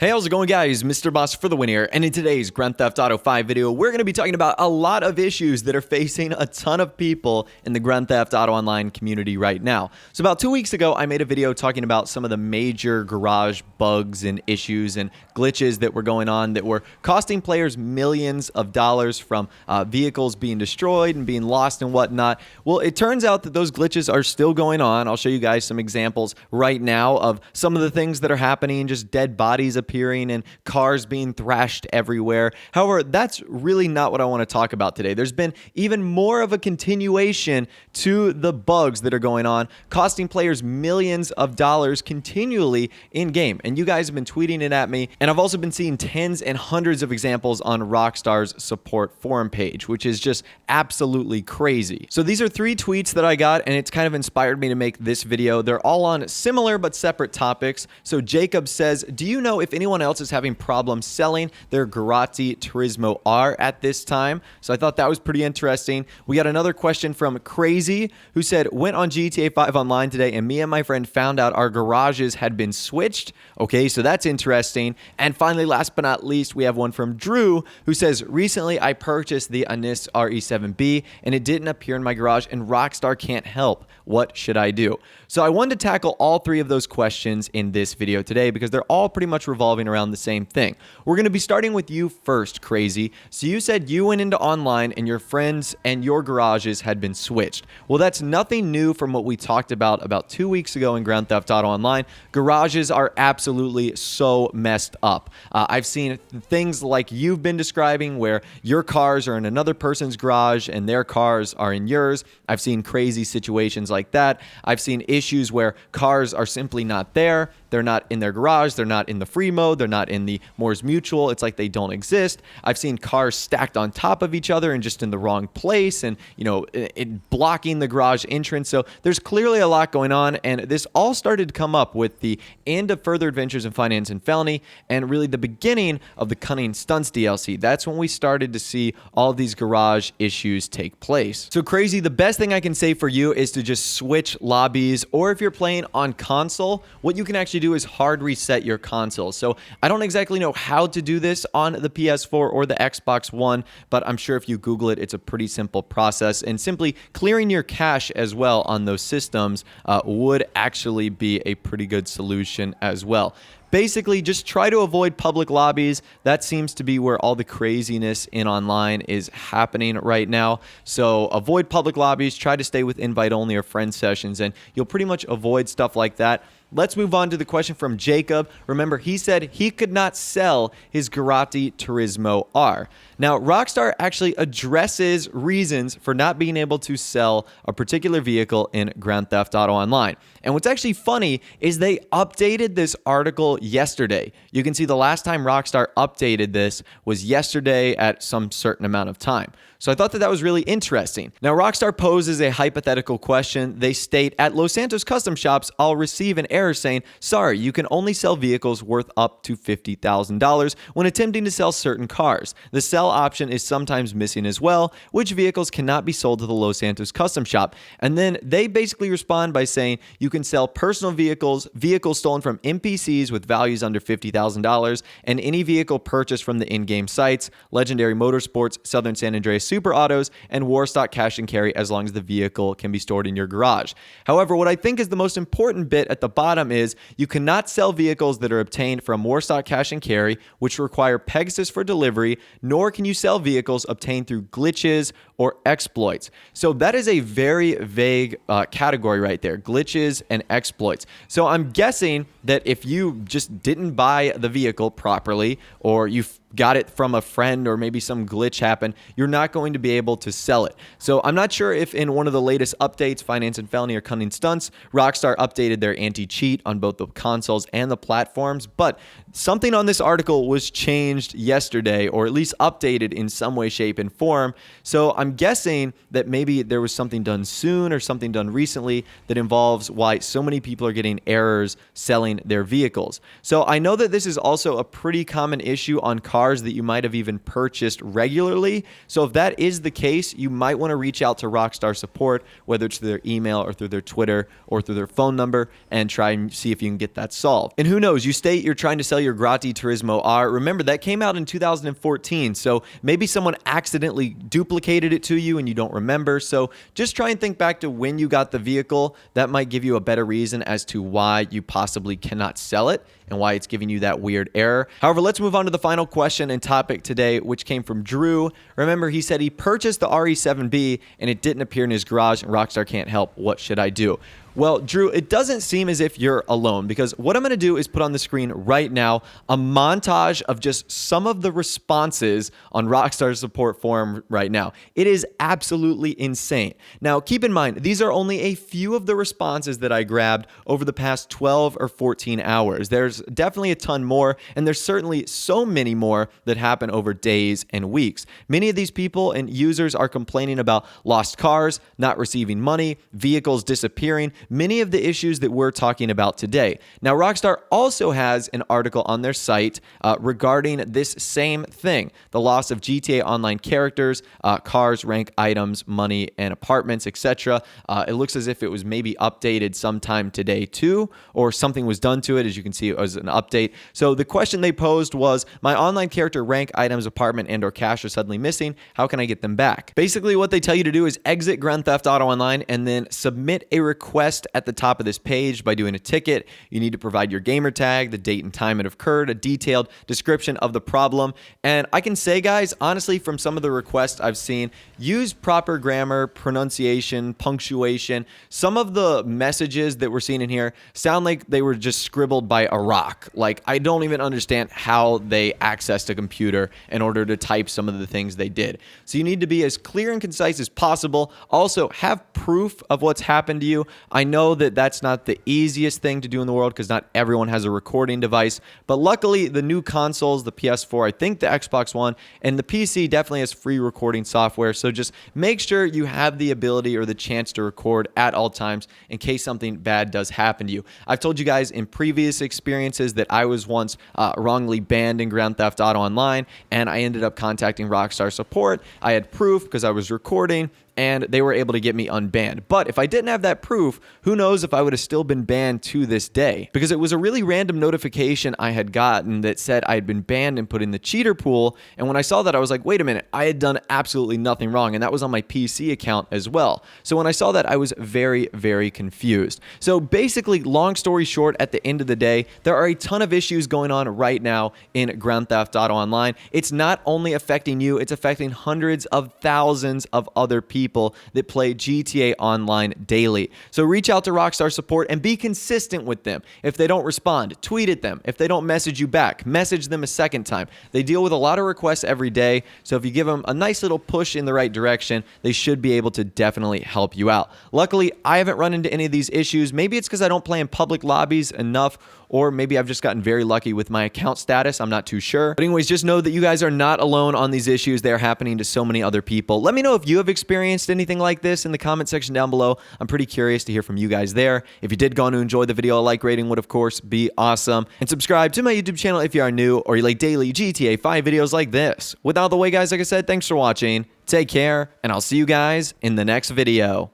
Hey, how's it going, guys? Mr. Boss for the win here, and in today's Grand Theft Auto 5 video, we're going to be talking about a lot of issues that are facing a ton of people in the Grand Theft Auto Online community right now. So about 2 weeks ago, I made a video talking about some of the major garage bugs and issues and glitches that were going on that were costing players millions of dollars from vehicles being destroyed and being lost and whatnot. Well, it turns out that those glitches are still going on. I'll show you guys some examples right now of some of the things that are happening, just dead bodies appearing and cars being thrashed everywhere. However, that's really not what I want to talk about today. There's been even more of a continuation to the bugs that are going on, costing players millions of dollars continually in game. And you guys have been tweeting it at me. And I've also been seeing tens and hundreds of examples on Rockstar's support forum page, which is just absolutely crazy. So these are 3 tweets that I got, and it's kind of inspired me to make this video. They're all on similar but separate topics. So Jacob says, do you know if anyone else is having problems selling their Grotti Turismo R at this time? So I thought that was pretty interesting. We got another question from Crazy, who said, went on GTA 5 Online today and me and my friend found out our garages had been switched. Okay, so that's interesting. And finally, last but not least, we have one from Drew, who says, recently I purchased the Anis RE7B and it didn't appear in my garage and Rockstar can't help. What should I do? So I wanted to tackle all 3 of those questions in this video today because they're all pretty much revolving around the same thing. We're going to be starting with you first, Crazy. So you said you went into online and your friends and your garages had been switched. Well, that's nothing new from what we talked about 2 weeks ago in Grand Theft Auto Online. Garages are absolutely so messed up. I've seen things like you've been describing where your cars are in another person's garage and their cars are in yours. I've seen crazy situations like that. I've seen issues where cars are simply not there. They're not in their garage. They're not in the free mode. They're not in the Moore's Mutual. It's like they don't exist. I've seen cars stacked on top of each other and just in the wrong place and, you know, it blocking the garage entrance. So there's clearly a lot going on. And this all started to come up with the end of Further Adventures in Finance and Felony and really the beginning of the Cunning Stunts DLC. That's when we started to see all these garage issues take place. So Crazy, the best thing I can say for you is to just switch lobbies, or if you're playing on console, what you can actually do is hard reset your console. So I don't exactly know how to do this on the PS4 or the Xbox One, but I'm sure if you Google it, it's a pretty simple process. And simply clearing your cache as well on those systems would actually be a pretty good solution as well. Basically, just try to avoid public lobbies. That seems to be where all the craziness in online is happening right now. So avoid public lobbies, try to stay with invite-only or friend sessions, and you'll pretty much avoid stuff like that. Let's move on to the question from Jacob. Remember, he said he could not sell his Grotti Turismo R. Now, Rockstar actually addresses reasons for not being able to sell a particular vehicle in Grand Theft Auto Online. And what's actually funny is they updated this article yesterday. You can see the last time Rockstar updated this was yesterday at some certain amount of time. So I thought that was really interesting. Now, Rockstar poses a hypothetical question. They state, at Los Santos Custom Shops, I'll receive an error saying, sorry, you can only sell vehicles worth up to $50,000 when attempting to sell certain cars. The sell option is sometimes missing as well, which vehicles cannot be sold to the Los Santos Custom Shop. And then they basically respond by saying, you can sell personal vehicles, vehicles stolen from NPCs with values under $50,000, and any vehicle purchased from the in-game sites, Legendary Motorsports, Southern San Andreas Super Autos, and Warstock Cash and Carry, as long as the vehicle can be stored in your garage. However, what I think is the most important bit at the bottom is you cannot sell vehicles that are obtained from Warstock Cash and Carry, which require Pegasus for delivery, nor can you sell vehicles obtained through glitches or exploits. So that is a very vague category right there, glitches and exploits. So I'm guessing that if you just didn't buy the vehicle properly, or you got it from a friend, or maybe some glitch happened, you're not going to be able to sell it. So I'm not sure if in one of the latest updates, Finance and Felony or Cunning Stunts, Rockstar updated their anti-cheat on both the consoles and the platforms, but something on this article was changed yesterday, or at least updated in some way, shape, and form. So I'm guessing that maybe there was something done soon or something done recently that involves why so many people are getting errors selling their vehicles. So I know that this is also a pretty common issue on cars that you might have even purchased regularly. So if that is the case, you might want to reach out to Rockstar support, whether it's through their email or through their Twitter or through their phone number, and try try and see if you can get that solved. And who knows, you state you're trying to sell your Grotti Turismo R. Remember, that came out in 2014, so maybe someone accidentally duplicated it to you and you don't remember. So just try and think back to when you got the vehicle. That might give you a better reason as to why you possibly cannot sell it and why it's giving you that weird error. However, let's move on to the final question and topic today, which came from Drew. Remember, he said he purchased the RE7B and it didn't appear in his garage and Rockstar can't help. What should I do? Well, Drew, it doesn't seem as if you're alone, because what I'm going to do is put on the screen right now a montage of just some of the responses on Rockstar's support forum right now. It is absolutely insane. Now, keep in mind, these are only a few of the responses that I grabbed over the past 12 or 14 hours. There's definitely a ton more, and there's certainly so many more that happen over days and weeks. Many of these people and users are complaining about lost cars, not receiving money, vehicles disappearing, many of the issues that we're talking about today. Now, Rockstar also has an article on their site regarding this same thing, the loss of GTA Online characters, cars, rank items, money, and apartments, etc. It looks as if it was maybe updated sometime today too, or something was done to it. As you can see, it was an update. So the question they posed was, my online character, rank, items, apartment, and or cash are suddenly missing. How can I get them back? Basically, what they tell you to do is exit Grand Theft Auto Online and then submit a request at the top of this page by doing a ticket. You need to provide your gamer tag, the date and time it occurred, a detailed description of the problem. And I can say, guys, honestly, from some of the requests I've seen, use proper grammar, pronunciation, punctuation. Some of the messages that we're seeing in here sound like they were just scribbled by a rock. Like, I don't even understand how they accessed a computer in order to type some of the things they did. So you need to be as clear and concise as possible. Also, have proof of what's happened to you. I know that that's not the easiest thing to do in the world because not everyone has a recording device, but luckily the new consoles, the PS4, I think the Xbox One, and the PC definitely has free recording software. So just make sure you have the ability or the chance to record at all times in case something bad does happen to you. I've told you guys in previous experiences that I was once wrongly banned in Grand Theft Auto Online, and I ended up contacting Rockstar support. I had proof because I was recording, and they were able to get me unbanned. But if I didn't have that proof, who knows if I would have still been banned to this day, because it was a really random notification I had gotten that said I had been banned and put in the cheater pool. And when I saw that, I was like, wait a minute, I had done absolutely nothing wrong. And that was on my PC account as well. So when I saw that, I was very, very confused. So basically, long story short, at the end of the day, there are a ton of issues going on right now in Grand Theft Auto Online. It's not only affecting you, it's affecting hundreds of thousands of other people that play GTA Online daily. So reach out to Rockstar support and be consistent with them. If they don't respond, tweet at them. If they don't message you back, message them a second time. They deal with a lot of requests every day, so if you give them a nice little push in the right direction, they should be able to definitely help you out. Luckily, I haven't run into any of these issues. Maybe it's because I don't play in public lobbies enough, or maybe I've just gotten very lucky with my account status. I'm not too sure. But anyways, just know that you guys are not alone on these issues. They're happening to so many other people. Let me know if you have experienced anything like this in the comment section down below. I'm pretty curious to hear from you guys there. If you did go on to enjoy the video, a like rating would, of course, be awesome. And subscribe to my YouTube channel if you are new or you like daily GTA 5 videos like this. With all the way, guys, like I said, thanks for watching. Take care, and I'll see you guys in the next video.